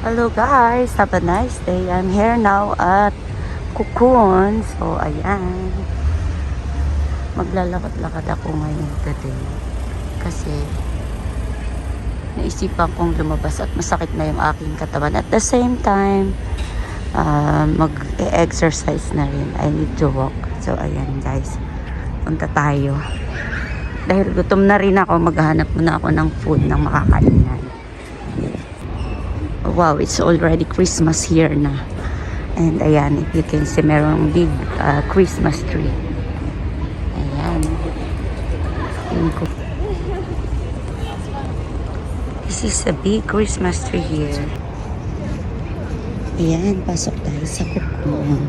Hello guys, have a nice day. I'm here now at Cocoon. So ayan, maglalakad-lakad ako ngayon today kasi naisipan kong lumabas at masakit na yung aking katawan. At the same time, mag-exercise na rin. I need to walk. So ayan guys, punta tayo. Dahil gutom na rin ako, maghahanap muna ako ng food ng makakainan. Wow, it's already Christmas here na. And ayan, if you can see, merong big Christmas tree. Ayan. This is a big Christmas tree here. Ayan, pasok tayo sa Cocoon.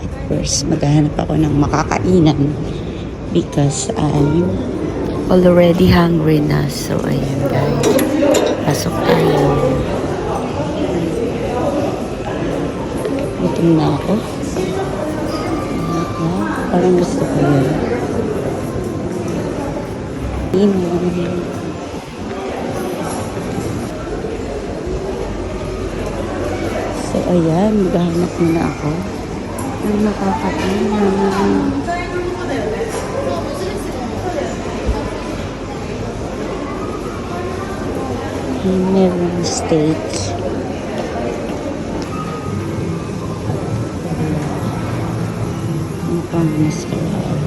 At first, maghahanap ako ng makakainan because I'm already hungry na. So ayan guys, pasok tayo. Gutom na ako. Parang gusto ko yun. So ayan, maghahanap muna ako ng makakainan. Merong steak. Ang pang-masarap.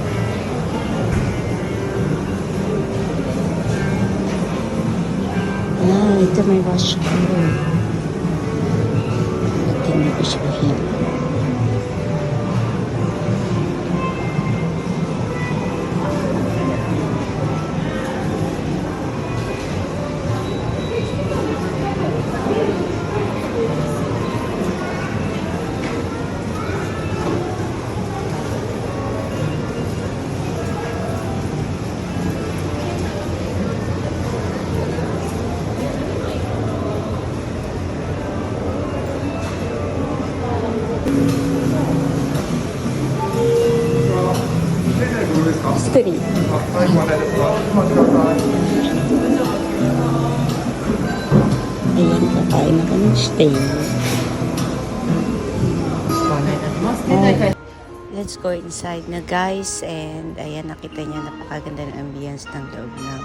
Ito may wash ko. Tingnan ko siya yan. Street. Ayan, kakain ako ng steak. Let's go inside na guys. And ayan, nakita niya napakaganda ng ambience ng loob ng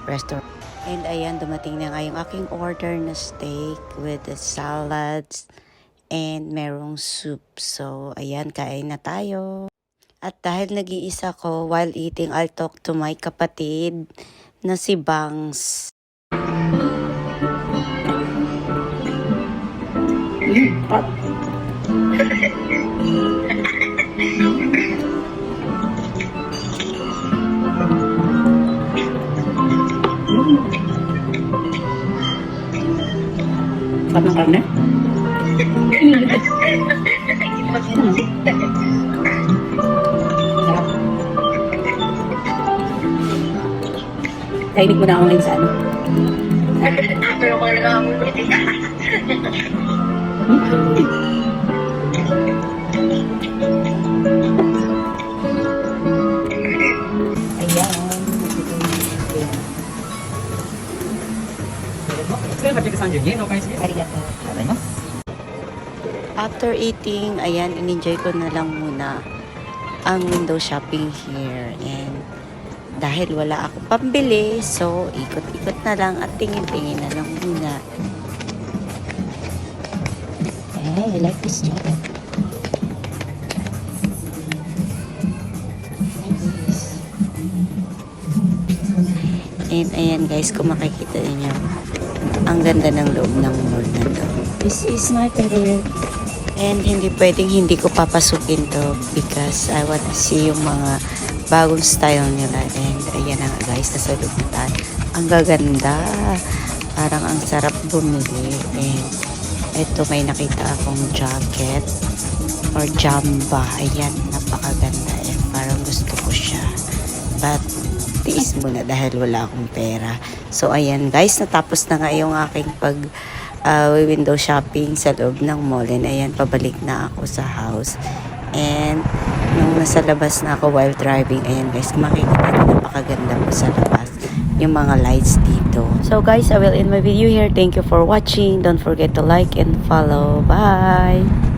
restaurant. And ayan, dumating na nga yung aking order na steak with the salads and merong soup. So ayan, kain na tayo. At dahil nag-iisa ko while eating, I'll talk to my kapatid na si Bangs. Karne? Kainit mo na ako ngayon sa ano? Pero ko na ako After eating, ayan, in-enjoy ko na lang muna ang window shopping here. And dahil wala ako pambili, so ikot-ikot na lang at tingin-tingin na lang muna. Hey, I like this jacket. And ayan guys, kung makikita niyo, ang ganda ng loob ng mall na to. This is my favorite. And hindi ko papasukin to because I want to see yung mga bagong style nila. And ayan na guys, nasa loob na tayo. Ang gaganda. Parang ang sarap bumili. And ito, may nakita akong jacket or jamba. Ayan, napakaganda. And parang gusto ko siya. But tiis muna dahil wala akong pera. So ayan guys, natapos na nga yung aking window shopping sa loob ng mall. And ayan, pabalik na ako sa house. And nung nasa labas na ako while driving, ayan guys, makikita na napakaganda po sa labas yung mga lights dito. dito. So guys, I will end my video here. Thank you for watching. Don't forget to like and follow. Bye!